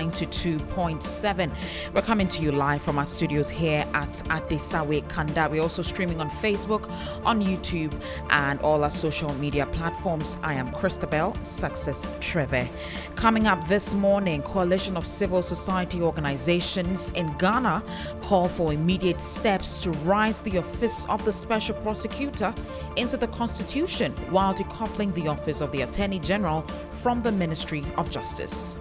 92.7. We're coming to you live from our studios here at Adesawe Kanda. We're also streaming on Facebook, on YouTube, and all our social media platforms. I am Christabel, success Treve. Coming up this morning, coalition of civil society organizations in Ghana call for immediate steps to rise the office of the special prosecutor into the constitution while decoupling the office of the Attorney General from the Ministry of Justice.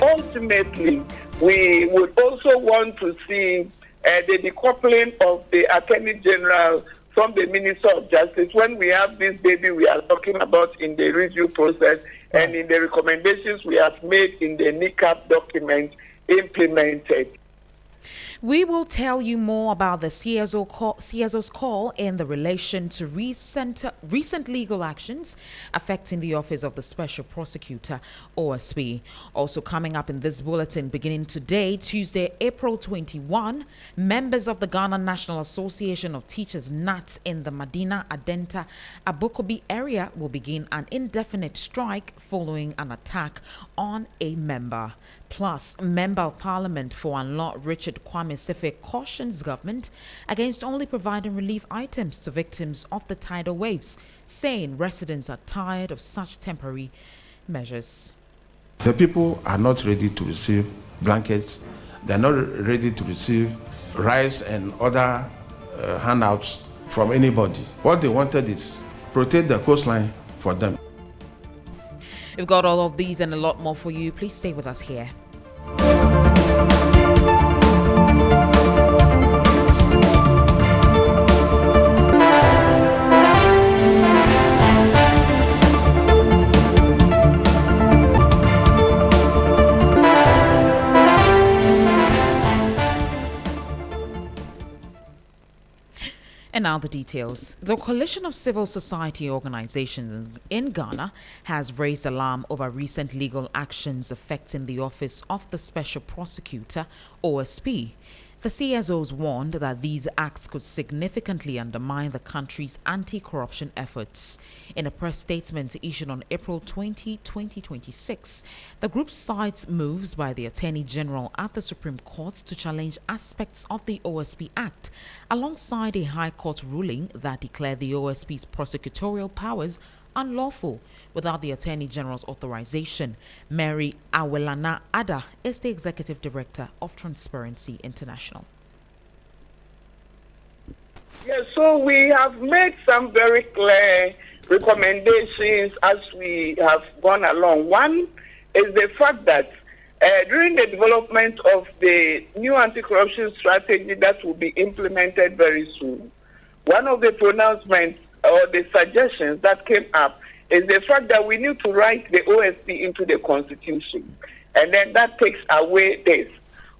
Ultimately, we would also want to see the decoupling of the Attorney General from the Minister of Justice when we have this baby we are talking about in the review process and in the recommendations we have made in the NICAP document implemented. We will tell you more about the CSO's call in the relation to recent legal actions affecting the office of the Special Prosecutor, OSP. Also coming up in this bulletin, beginning today, Tuesday, April 21, members of the Ghana National Association of Teachers, NAT, in the Medina Adenta Abokobi area will begin an indefinite strike following an attack on a member. Plus, Member of Parliament for Anlo Richard Kwame Sefe cautions government against only providing relief items to victims of the tidal waves, saying residents are tired of such temporary measures. The people are not ready to receive blankets. They're not ready to receive rice and other handouts from anybody. What they wanted is protect the coastline for them. We've got all of these and a lot more for you. Please stay with us here. And now the details. The coalition of civil society organizations in Ghana has raised alarm over recent legal actions affecting the office of the Special Prosecutor, OSP. The CSOs warned that these acts could significantly undermine the country's anti-corruption efforts. In a press statement issued on April 20, 2026, the group cites moves by the Attorney General at the Supreme Court to challenge aspects of the OSP Act, alongside a High Court ruling that declared the OSP's prosecutorial powers unlawful without the Attorney General's authorization. Mary Awelana Ada is the Executive Director of Transparency International. Yes, so we have made some very clear recommendations as we have gone along. One is the fact that during the development of the new anti-corruption strategy that will be implemented very soon, one of the pronouncements or the suggestions that came up is the fact that we need to write the OSP into the Constitution. And then that takes away this.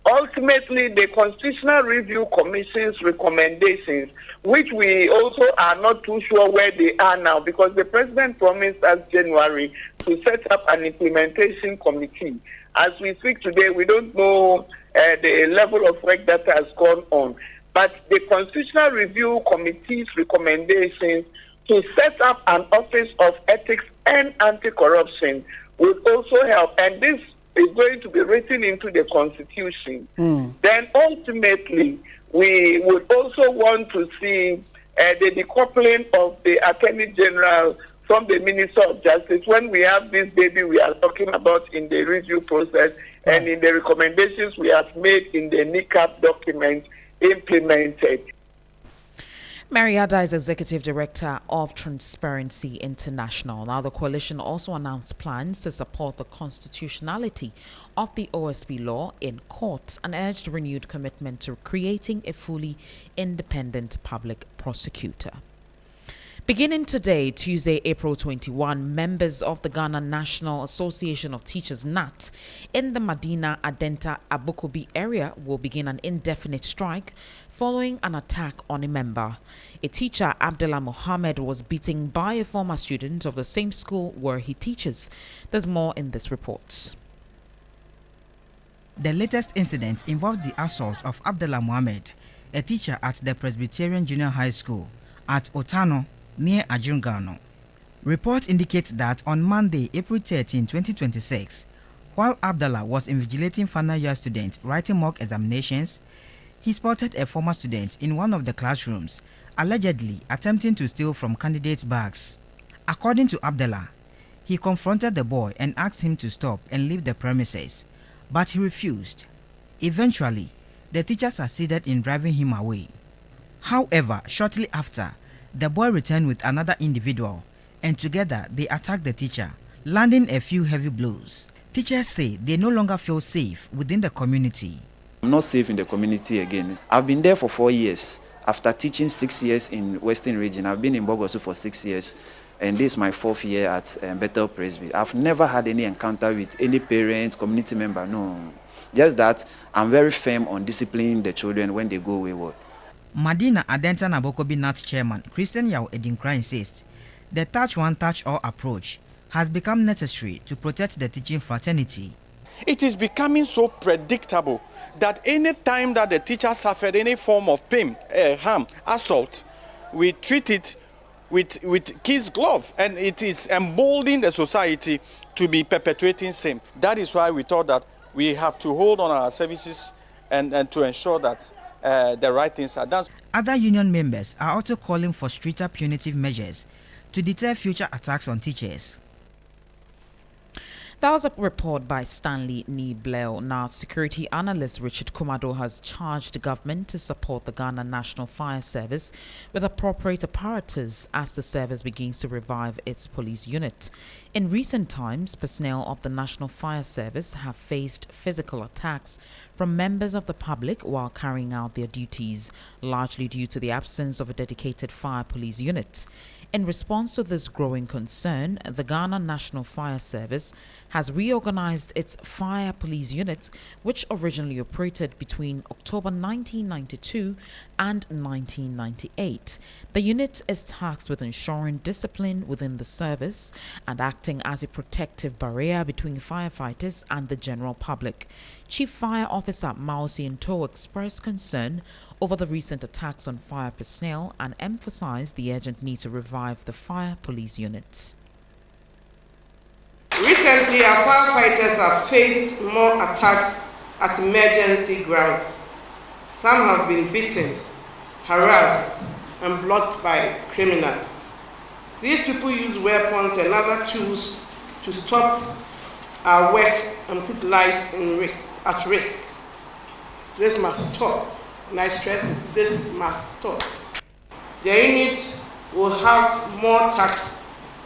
Ultimately, the Constitutional Review Commission's recommendations, which we also are not too sure where they are now, because the President promised us January to set up an implementation committee. As we speak today, we don't know the level of work that has gone on. But the Constitutional Review Committee's recommendations to set up an Office of Ethics and Anti-Corruption would also help. And this is going to be written into the Constitution. Then ultimately, we would also want to see the decoupling of the Attorney General from the Minister of Justice when we have this baby we are talking about in the review process and in the recommendations we have made in the NICAP document implemented. Mariada is Executive Director of Transparency International. Now, the coalition also announced plans to support the constitutionality of the OSP law in court and urged renewed commitment to creating a fully independent public prosecutor. Beginning today, Tuesday, April 21, members of the Ghana National Association of Teachers, NAT, in the Medina Adenta Abokobi area will begin an indefinite strike following an attack on a member. A teacher, Abdullah Mohammed, was beaten by a former student of the same school where he teaches. There's more in this report. The latest incident involved the assault of Abdullah Mohammed, a teacher at the Presbyterian Junior High School at Otano, near Ajungano. Reports indicate that on Monday, April 13, 2026, while Abdallah was invigilating final year students writing mock examinations, he spotted a former student in one of the classrooms, allegedly attempting to steal from candidates' bags. According to Abdallah, he confronted the boy and asked him to stop and leave the premises, but he refused. Eventually, the teacher succeeded in driving him away. However, shortly after, the boy returned with another individual, and together they attacked the teacher, landing a few heavy blows. Teachers say they no longer feel safe within the community. I'm not safe in the community again. I've been there for 4 years. After teaching 6 years in Western Region, I've been in Bogosu for 6 years, and this is my 4th year at Bethel Presby. I've never had any encounter with any parents, community member, no. Just that I'm very firm on disciplining the children when they go wayward. Madina Adenta Nabokobi Nat chairman Christian Yao Edinkra insists the touch one touch all approach has become necessary to protect the teaching fraternity. It is becoming so predictable that any time that the teacher suffered any form of pain, harm, assault, we treat it with kid's glove, and it is emboldening the society to be perpetuating same. That is why we thought that we have to hold on our services and to ensure that the right things are done. Other union members are also calling for stricter punitive measures to deter future attacks on teachers. That was a report by Stanley Nibleo. Now, security analyst Richard Kumado has charged the government to support the Ghana National Fire Service with appropriate apparatus as the service begins to revive its police unit. In recent times, personnel of the National Fire Service have faced physical attacks from members of the public while carrying out their duties, largely due to the absence of a dedicated fire police unit. In response to this growing concern, the Ghana National Fire Service has reorganized its fire police unit, which originally operated between October 1992 and 1998. The unit is tasked with ensuring discipline within the service and acting as a protective barrier between firefighters and the general public. Chief Fire Officer Mausi Nto expressed concern over the recent attacks on fire personnel and emphasized the urgent need to revive the fire police unit. Recently, our firefighters have faced more attacks at emergency grounds. Some have been beaten, harassed, and blocked by criminals. These people use weapons and other tools to stop our work and put lives at risk. This must stop. And I stress this must stop. The unit will have more tasks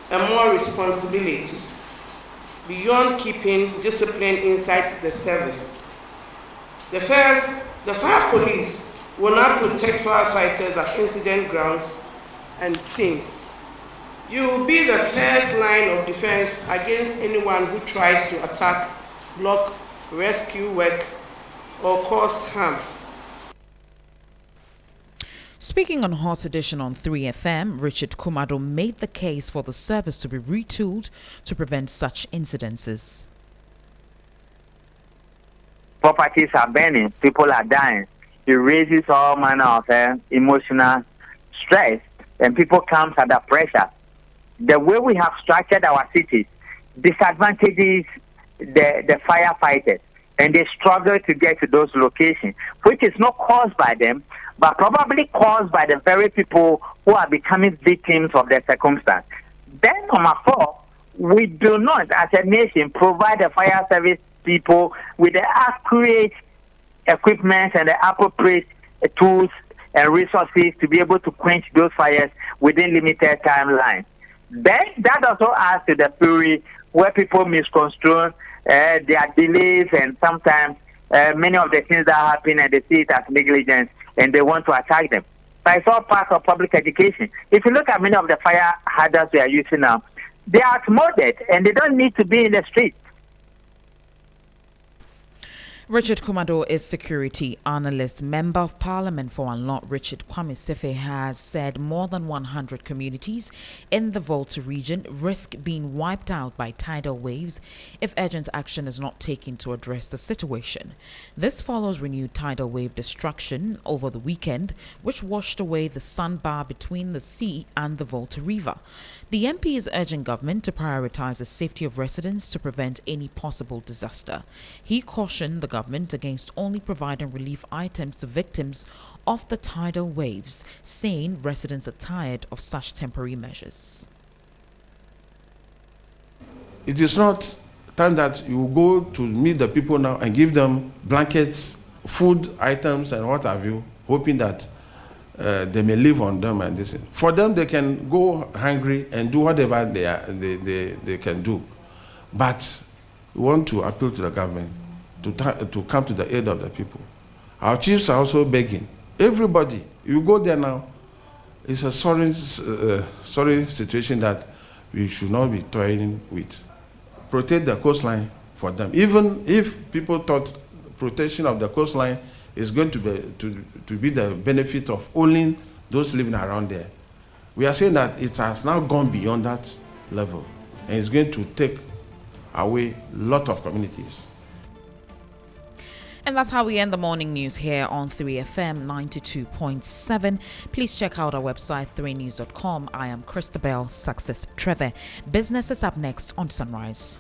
and more responsibility beyond keeping discipline inside the service. The fire police will now protect firefighters at incident grounds and scenes. You will be the first line of defense against anyone who tries to attack, block, rescue work, or cause harm. Speaking on Hot Edition on 3FM, Richard Kumado made the case for the service to be retooled to prevent such incidences. Properties are burning, people are dying. It raises all manner of emotional stress, and people come under pressure. The way we have structured our cities disadvantages the firefighters, and they struggle to get to those locations, which is not caused by them, but probably caused by the very people who are becoming victims of the circumstance. Then, number 4, we do not, as a nation, provide the fire service people with the accurate equipment and the appropriate tools and resources to be able to quench those fires within limited timelines. Then, that also adds to the fury where people misconstrue their delays, and sometimes many of the things that happen and they see it as negligence and they want to attack them. But it's all part of public education. If you look at many of the fire hazards we are using now, they are outmoded and they don't need to be in the street. Richard Kumado is security analyst. Member of Parliament for Anlot, Richard Kwame Sefe, has said more than 100 communities in the Volta region risk being wiped out by tidal waves if urgent action is not taken to address the situation. This follows renewed tidal wave destruction over the weekend, which washed away the sandbar between the sea and the Volta River. The MP is urging government to prioritize the safety of residents to prevent any possible disaster. He cautioned the government against only providing relief items to victims of the tidal waves, saying residents are tired of such temporary measures. It is not time that you go to meet the people now and give them blankets, food items, and what have you, hoping that they may live on them and this. For them, they can go hungry and do whatever they can do. But we want to appeal to the government to come to the aid of the people. Our chiefs are also begging. Everybody, you go there now, it's a sorry situation that we should not be toying with. Protect the coastline for them. Even if people thought protection of the coastline is going to be the benefit of only those living around there. We are saying that it has now gone beyond that level, and it's going to take away a lot of communities. And that's how we end the morning news here on 3FM 92.7. Please check out our website 3news.com. I am Christabel, Success Treve. Business is up next on Sunrise.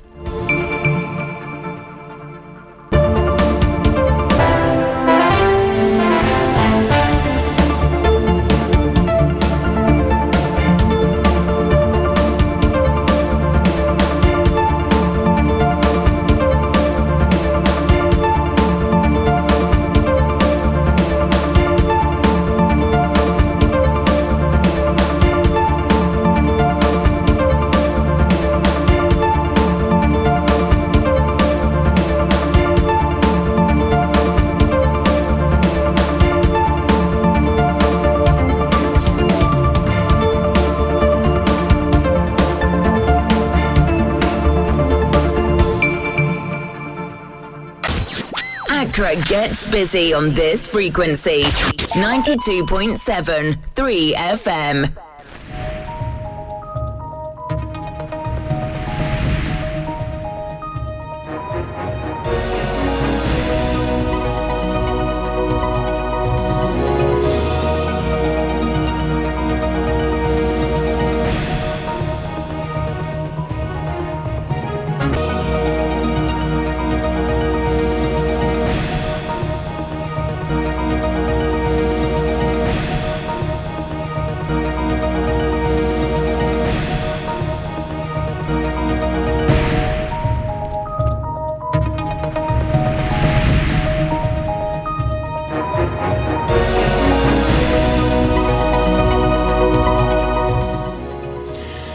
Accra gets busy on this frequency. 92.7 3FM.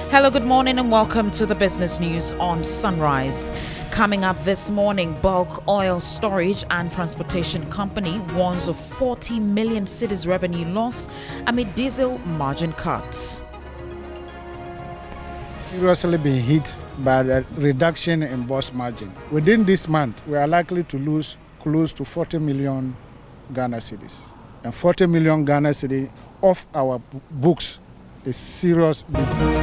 Hello, good morning and welcome to the business news on Sunrise. Coming up this morning, Bulk Oil Storage and Transportation Company warns of 40 million cedis revenue loss amid diesel margin cuts. Seriously being hit by the reduction in boss margin. Within this month, we are likely to lose close to 40 million Ghana cedis. And 40 million Ghana cedis off our books is serious business.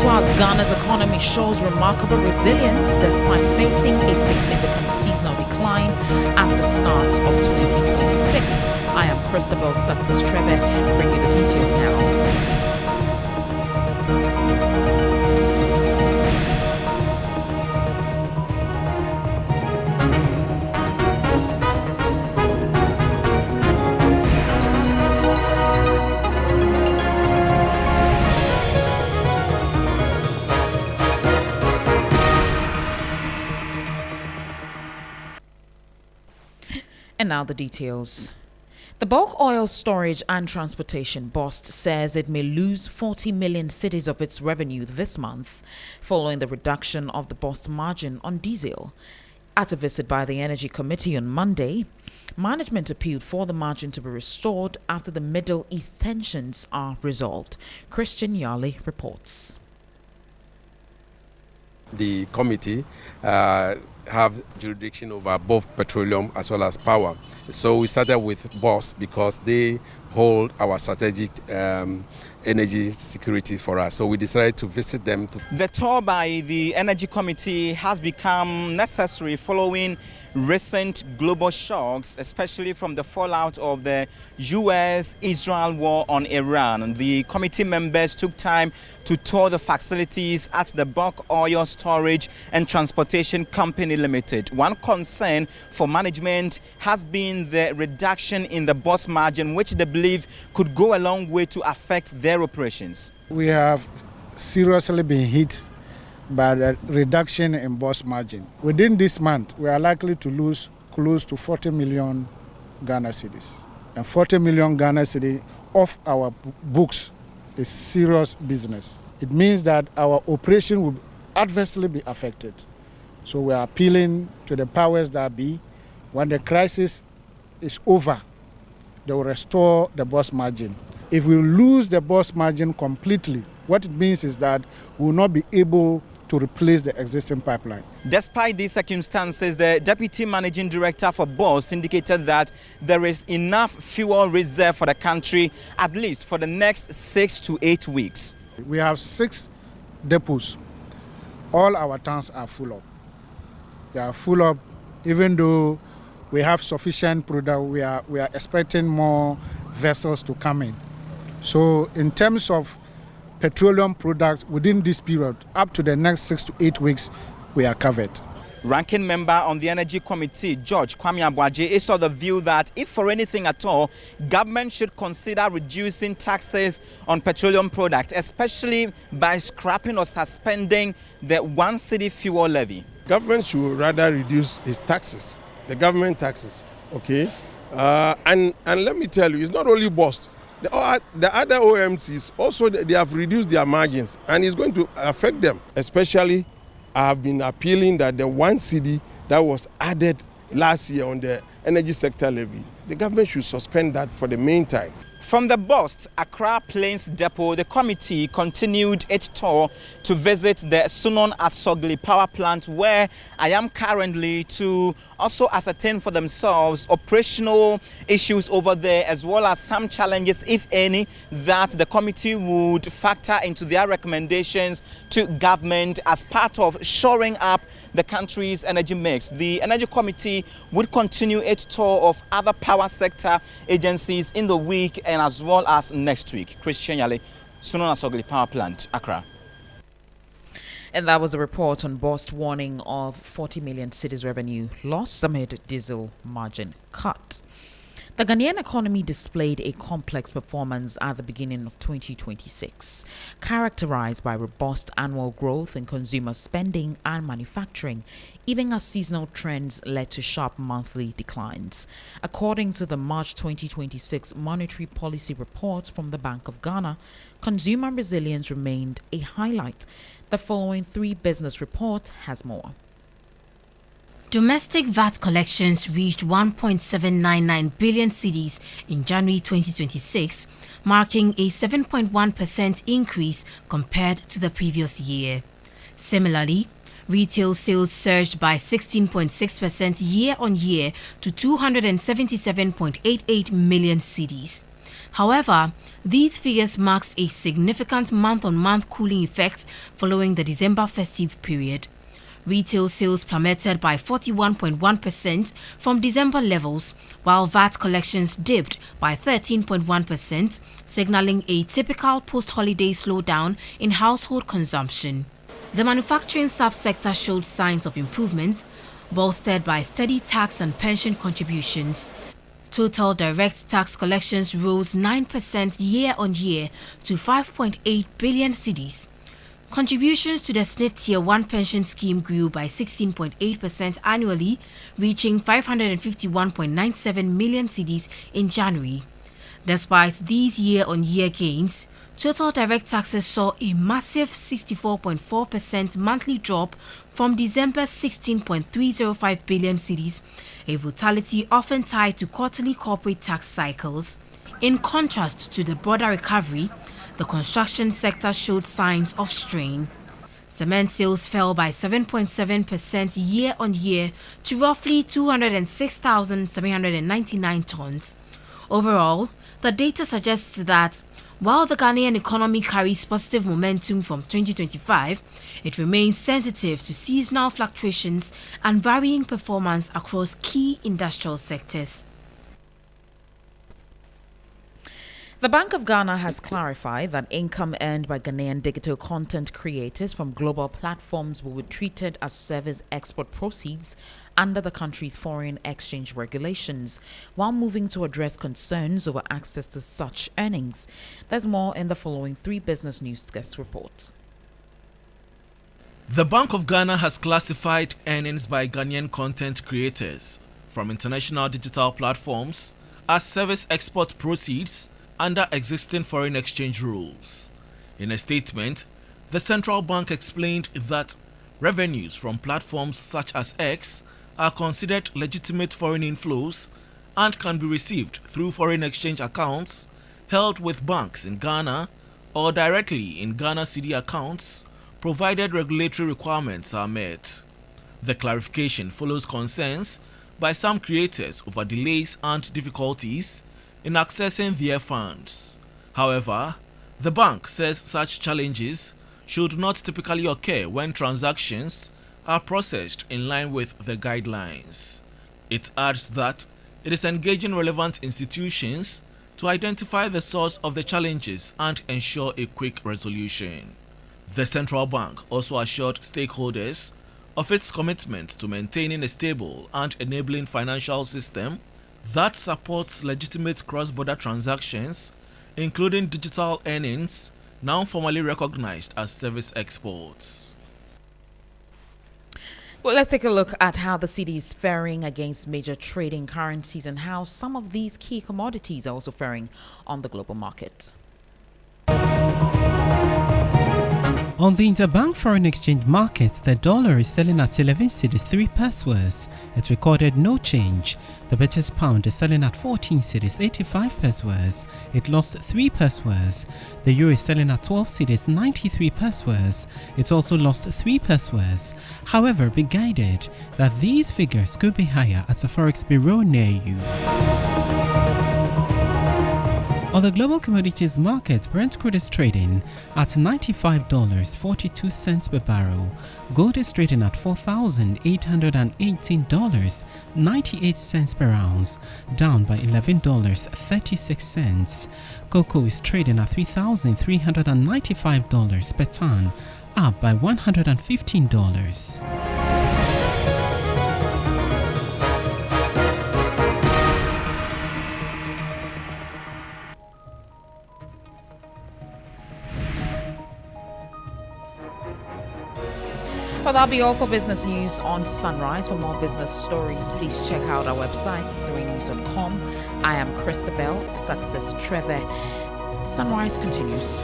Plus, Ghana's economy shows remarkable resilience despite facing a significant seasonal decline at the start of 2026. I am Christabel, Success Treve. Bring you the details now. And now the details. The Bulk Oil Storage and Transportation Bost says it may lose 40 million cedis of its revenue this month following the reduction of the Bost margin on diesel. At a visit by the Energy Committee on Monday, management appealed for the margin to be restored after the Middle East tensions are resolved. Christian Yali reports. The committee have jurisdiction over both petroleum as well as power. So we started with BOSS because they hold our strategic energy security for us. So we decided to visit them. The tour by the Energy Committee has become necessary following recent global shocks, especially from the fallout of the US-Israel war on Iran. The committee members took time to tour the facilities at the Bulk Oil Storage and Transportation Company Limited. One concern for management has been the reduction in the boss margin, which they believe could go a long way to affect their operations. We have seriously been hit by the reduction in boss margin. Within this month, we are likely to lose close to 40 million Ghana cedis. And 40 million Ghana cedis off our books is serious business. It means that our operation will adversely be affected. So we are appealing to the powers that be. When the crisis is over, they will restore the boss margin. If we lose the boss margin completely, what it means is that we will not be able to replace the existing pipeline. Despite these circumstances, the Deputy Managing Director for BOSS indicated that there is enough fuel reserve for the country, at least for the next 6 to 8 weeks. We have 6 depots. All our tanks are full up. They are full up, even though we have sufficient product. We are expecting more vessels to come in. So in terms of petroleum products within this period, up to the next 6 to 8 weeks, we are covered. Ranking member on the Energy Committee, George Kwame Abuaje, is of the view that if for anything at all, government should consider reducing taxes on petroleum products, especially by scrapping or suspending the 1 cedi fuel levy. Government should rather reduce its taxes, the government taxes, okay? And let me tell you, it's not only BOSS. The other OMCs also, they have reduced their margins, and it's going to affect them. Especially, I have been appealing that the 1 cedi that was added last year on the energy sector levy, the government should suspend that for the meantime. From the BOSS Accra Plains Depot, the committee continued its tour to visit the Sunon Asogli power plant, where I am currently, to also ascertain for themselves operational issues over there, as well as some challenges, if any, that the committee would factor into their recommendations to government as part of shoring up the country's energy mix. The Energy Committee would continue its tour of other power sector agencies in the week and as well as next week. Christian Yale, Sunon Asogli Power Plant, Accra. And that was a report on BOSS warning of 40 million cedis revenue loss amid diesel margin cut. The Ghanaian economy displayed a complex performance at the beginning of 2026, characterized by robust annual growth in consumer spending and manufacturing, even as seasonal trends led to sharp monthly declines. According to the March 2026 Monetary Policy Report from the Bank of Ghana, consumer resilience remained a highlight. The following 3 business report has more. Domestic VAT collections reached 1.799 billion cedis in January 2026, marking a 7.1% increase compared to the previous year. Similarly, retail sales surged by 16.6% year-on-year to 277.88 million cedis. However, these figures marked a significant month-on-month cooling effect following the December festive period. Retail sales plummeted by 41.1% from December levels, while VAT collections dipped by 13.1%, signaling a typical post-holiday slowdown in household consumption. The manufacturing subsector showed signs of improvement, bolstered by steady tax and pension contributions. Total direct tax collections rose 9% year-on-year to 5.8 billion cedis. Contributions to the SNIT Tier 1 pension scheme grew by 16.8% annually, reaching 551.97 million cedis in January. Despite these year-on-year gains, total direct taxes saw a massive 64.4% monthly drop from December's 16.305 billion cedis, a volatility often tied to quarterly corporate tax cycles. In contrast to the broader recovery, the construction sector showed signs of strain. Cement sales fell by 7.7% year-on-year to roughly 206,799 tons. Overall, the data suggests that while the Ghanaian economy carries positive momentum from 2025, it remains sensitive to seasonal fluctuations and varying performance across key industrial sectors. The Bank of Ghana has clarified that income earned by Ghanaian digital content creators from global platforms will be treated as service export proceeds under the country's foreign exchange regulations, while moving to address concerns over access to such earnings. There's more in the following 3 Business News Desk report. The Bank of Ghana has classified earnings by Ghanaian content creators from international digital platforms as service export proceeds under existing foreign exchange rules. In a statement, the central bank explained that revenues from platforms such as X are considered legitimate foreign inflows and can be received through foreign exchange accounts held with banks in Ghana or directly in Ghana cedi accounts, provided regulatory requirements are met. The clarification follows concerns by some creators over delays and difficulties in accessing their funds. However, the bank says such challenges should not typically occur when transactions are processed in line with the guidelines. It adds that it is engaging relevant institutions to identify the source of the challenges and ensure a quick resolution. The central bank also assured stakeholders of its commitment to maintaining a stable and enabling financial system that supports legitimate cross-border transactions, including digital earnings, now formally recognized as service exports. Well, let's take a look at how the cedi is faring against major trading currencies and how some of these key commodities are also faring on the global market. On the interbank foreign exchange market, the dollar is selling at 11 cedis 3 pesos. It recorded no change. The British pound is selling at 14 cedis 85 pesos. It lost 3 pesos. The euro is selling at 12 cedis 93 pesos. It also lost 3 pesos. However, be guided that these figures could be higher at a forex bureau near you. On the global commodities market, Brent crude is trading at $95.42 per barrel. Gold is trading at $4,818.98 per ounce, down by $11.36. Cocoa is trading at $3,395 per ton, up by $115. Well, that'll be all for business news on Sunrise. For more business stories, please check out our website, 3news.com. I am Christabel, Success Treve. Sunrise continues.